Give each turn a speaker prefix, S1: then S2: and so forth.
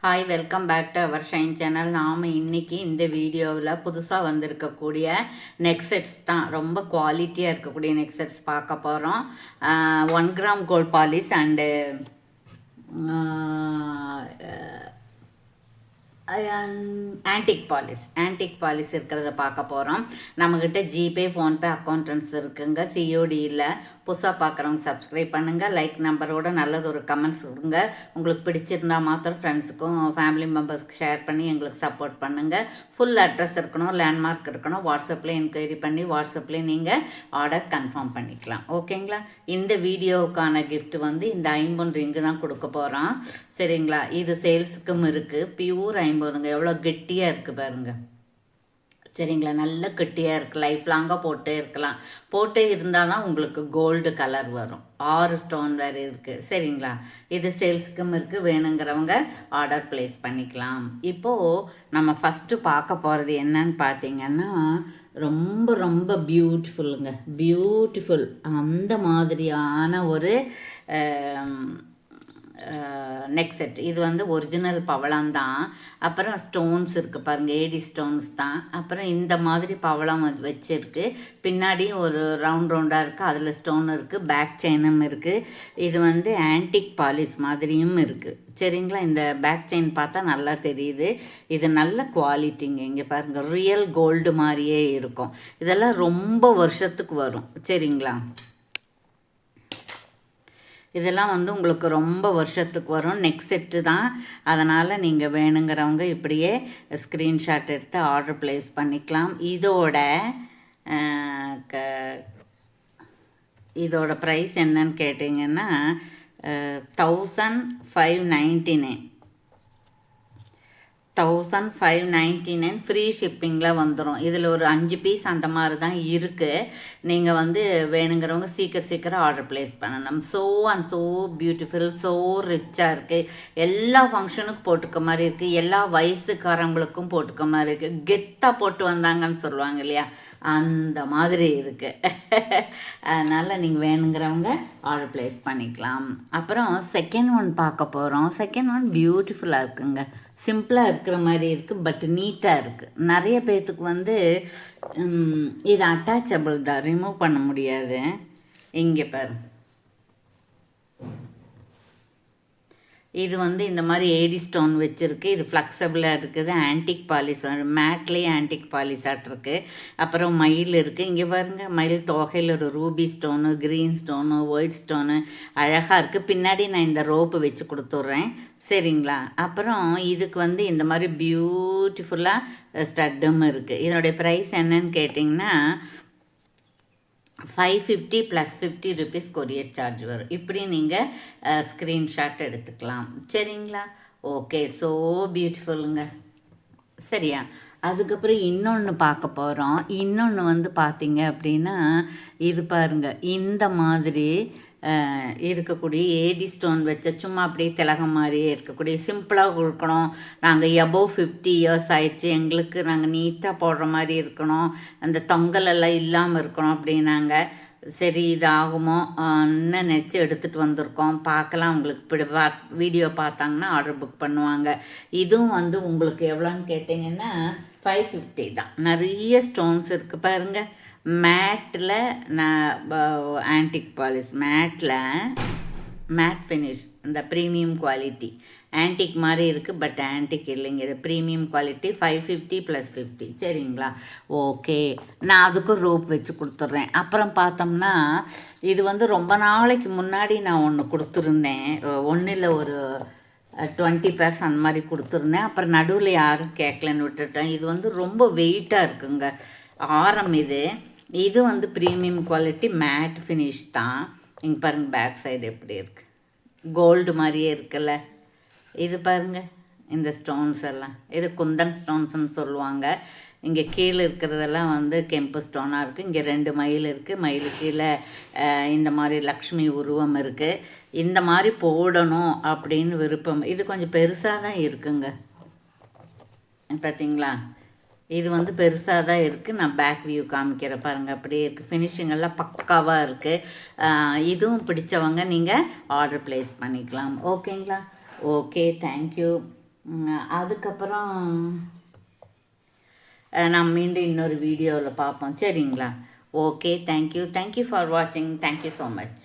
S1: Hi, welcome back to our Shine channel. நாம் இன்றைக்கி இந்த வீடியோவில் புதுசாக வந்திருக்கக்கூடிய நெக் செட்ஸ் தான், ரொம்ப குவாலிட்டியாக இருக்கக்கூடிய நெக் செட்ஸ் பார்க்க போகிறோம். 1 gram gold polish and antique polish இருக்கிறத பார்க்க போகிறோம். நம்மக்கிட்ட ஜிபே, ஃபோன்பே அக்கௌண்டன்ஸ் இருக்குங்க. சிஓடி இல்லை. புதுசாக பார்க்குறவங்க சப்ஸ்கிரைப் பண்ணுங்கள். லைக் நம்பரோட நல்லது ஒரு கமெண்ட்ஸ் கொடுங்க. உங்களுக்கு பிடிச்சிருந்தா மாத்திரம் ஃப்ரெண்ட்ஸுக்கும் ஃபேமிலி மெம்பர்ஸ்க்கு ஷேர் பண்ணி எங்களுக்கு சப்போர்ட் பண்ணுங்கள். ஃபுல் அட்ரஸ் இருக்கணும், லேண்ட்மார்க் இருக்கணும். வாட்ஸ்அப்பில் என்கொயரி பண்ணி வாட்ஸ்அப்லேயே நீங்கள் ஆர்டர் கன்ஃபார்ம் பண்ணிக்கலாம். ஓகேங்களா? இந்த வீடியோவுக்கான கிஃப்ட் வந்து இந்த 50 ரிங்கு தான் கொடுக்க போகிறோம். சரிங்களா? இது சேல்ஸுக்கும் இருக்குது. பியூர் 50ங்க. எவ்வளோ கெட்டியாக இருக்குது பாருங்கள். சரிங்களா? நல்ல கெட்டியாக இருக்குது. லைஃப் லாங்காக போட்டே இருக்கலாம். போட்டே இருந்தால் தான் உங்களுக்கு கோல்டு கலர் வரும். 6 ஸ்டோன் வேறு இருக்குது. சரிங்களா? இது சேல்ஸுக்கும் இருக்குது. வேணுங்கிறவங்க ஆர்டர் ப்ளேஸ் பண்ணிக்கலாம். இப்போது நம்ம ஃபஸ்ட்டு பார்க்க போகிறது என்னன்னு பார்த்தீங்கன்னா, ரொம்ப ரொம்ப பியூட்டிஃபுல் அந்த மாதிரியான ஒரு நெக் செட். இது வந்து ஒரிஜினல் பவளம் தான். அப்புறம் ஸ்டோன்ஸ் இருக்குது பாருங்கள், ஏடி ஸ்டோன்ஸ் தான். அப்புறம் இந்த மாதிரி பவளம் வச்சுருக்கு. பின்னாடியும் ஒரு ரவுண்டாக இருக்குது, அதில் ஸ்டோன் இருக்குது. பேக் செயினும் இருக்குது. இது வந்து ஆன்டிக் பாலிஷ் மாதிரியும் இருக்குது. சரிங்களா? இந்த பேக் செயின் பார்த்தா நல்லா தெரியுது. இது நல்ல குவாலிட்டிங்க. இங்கே பாருங்கள், ரியல் கோல்டு மாதிரியே இருக்கும். இதெல்லாம் ரொம்ப வருஷத்துக்கு வரும். சரிங்களா? இதெல்லாம் வந்து உங்களுக்கு ரொம்ப வருஷத்துக்கு வரும். நெக் செட்டு தான். அதனால் நீங்கள் வேணுங்கிறவங்க இப்படியே ஸ்க்ரீன்ஷாட் எடுத்து ஆர்டர் ப்ளேஸ் பண்ணிக்கலாம். இதோட ப்ரைஸ் என்னன்னு கேட்டிங்கன்னா 1599. 1599 ஃப்ரீ ஷிப்பிங்கில் வந்துடும். இதில் ஒரு 5 பீஸ் அந்த மாதிரி தான் இருக்குது. நீங்கள் வந்து வேணுங்கிறவங்க சீக்கிரம் ஆர்டர் ப்ளேஸ் பண்ணணும். ஸோ பியூட்டிஃபுல், ஸோ ரிச்சாக இருக்குது. எல்லா ஃபங்க்ஷனுக்கும் போட்டுக்க மாதிரி இருக்குது. எல்லா வயசுக்காரங்களுக்கும் போட்டுக்க மாதிரி இருக்குது. கெத்தாக போட்டு வந்தாங்கன்னு சொல்லுவாங்க இல்லையா, அந்த மாதிரி இருக்குது. அதனால் நீங்கள் வேணுங்கிறவங்க ஆர்டர் ப்ளேஸ் பண்ணிக்கலாம். அப்புறம் செகண்ட் ஒன் பார்க்க போகிறோம். செகண்ட் ஒன் பியூட்டிஃபுல்லாக இருக்குங்க. சிம்பிளாக இருக்கிற மாதிரி இருக்குது, பட் நீட்டாக இருக்குது. நிறைய பேர்த்துக்கு வந்து இது அட்டாச்சபிள் தான், ரிமூவ் பண்ண முடியாது. இங்கே பாரு, இது வந்து இந்த மாதிரி ஏடி ஸ்டோன் வச்சுருக்கு. இது ஃப்ளெக்சிபிளாக இருக்குது. ஆன்டிக் பாலிஷ், மேட்லேயே ஆன்டிக் பாலிஷ் ஆட்டிருக்கு. அப்புறம் மயில் இருக்குது. இங்கே பாருங்கள், மயில் தொகையில் ஒரு ruby stone, green stone, white stone அழகாக இருக்குது. பின்னாடி நான் இந்த ரோப்பு வச்சு கொடுத்துட்றேன். சரிங்களா? அப்புறம் இதுக்கு வந்து இந்த மாதிரி பியூட்டிஃபுல்லாக ஸ்டட்டும் இருக்குது. இதனுடைய ப்ரைஸ் என்னன்னு கேட்டிங்கன்னா 550 + 50 rupees கொரியர் சார்ஜ் வரும். இப்படி நீங்கள் ஸ்க்ரீன்ஷாட் எடுத்துக்கலாம். சரிங்களா? ஓகே, ஸோ பியூட்டிஃபுல்லுங்க. சரியா? அதுக்கப்புறம் இன்னொன்று பார்க்க போகிறோம். இன்னொன்று வந்து பார்த்தீங்க அப்படின்னா, இது பாருங்கள், இந்த மாதிரி இருக்கக்கூடிய ஏடி ஸ்டோன் வச்ச சும்மா அப்படியே திலகம் மாதிரியே இருக்கக்கூடிய, சிம்பிளாக கொடுக்கணும். நாங்கள் எபோவ் 50 years ஆயிடுச்சு, எங்களுக்கு நாங்கள் நீட்டாக போடுற மாதிரி இருக்கணும், அந்த தொங்கலெல்லாம் இல்லாமல் இருக்கணும் அப்படின்னாங்க. சரி, இது ஆகுமோ நினச்சி எடுத்துகிட்டு வந்திருக்கோம். பார்க்கலாம். உங்களுக்கு வீடியோ பார்த்தாங்கன்னா ஆர்டர் புக் பண்ணுவாங்க. இதுவும் வந்து உங்களுக்கு எவ்வளோன்னு கேட்டிங்கன்னா 550 தான். நிறைய ஸ்டோன்ஸ் இருக்குது பாருங்கள். மேட்டில் ஆன்டிக் பாலிஷ், மேட் ஃபினிஷ், இந்த ப்ரீமியம் குவாலிட்டி. ஆன்டிக் மாதிரி இருக்குது, பட் ஆன்டிக் இல்லைங்க. இது ப்ரீமியம் குவாலிட்டி. 550 + 50. சரிங்களா? ஓகே, நான் அதுக்கும் ரோப் வச்சு கொடுத்துட்றேன். அப்புறம் பார்த்தோம்னா, இது வந்து ரொம்ப நாளைக்கு முன்னாடி நான் ஒன்று கொடுத்துருந்தேன். ஒன்றில் ஒரு 20 pairs அந்த மாதிரி கொடுத்துருந்தேன். அப்புறம் நடுவில் யாரும் கேட்கலன்னு விட்டுட்டேன். இது வந்து ரொம்ப வெயிட்டாக இருக்குங்க. ஆரம் இது வந்து ப்ரீமியம் குவாலிட்டி மேட் ஃபினிஷ் தான். இங்கே பாருங்கள், பேக் சைடு எப்படி இருக்குது, கோல்டு மாதிரியே இருக்குல்ல. இது பாருங்கள், இந்த ஸ்டோன்ஸ் எல்லாம் இது குந்தன் ஸ்டோன்ஸ்னு சொல்லுவாங்க. இங்கே கீழே இருக்கிறதெல்லாம் வந்து கெம்பு ஸ்டோனாக இருக்குது. இங்கே 2 மயில் இருக்குது. மயில் கீழே இந்த மாதிரி லக்ஷ்மி உருவம் இருக்குது. இந்த மாதிரி போடணும் அப்படின்னு விருப்பம். இது கொஞ்சம் பெருசாக தான் இருக்குங்க. பார்த்தீங்களா? இது வந்து பெருசாக தான் இருக்குது. நான் பேக் வியூ காமிக்கிறேன் பாருங்கள், அப்படியே இருக்குது. ஃபினிஷிங் எல்லாம் பக்காவாக இருக்குது. இதுவும் பிடிச்சவங்க நீங்கள் ஆர்டர் ப்ளேஸ் பண்ணிக்கலாம். ஓகேங்களா? Okay, thank you. அதுக்கப்புறம் நான் மீண்டும் இன்னொரு வீடியோவில் பார்ப்போம். சரிங்களா? ஓகே, தேங்க்யூ ஃபார் வாட்சிங். Thank you so much.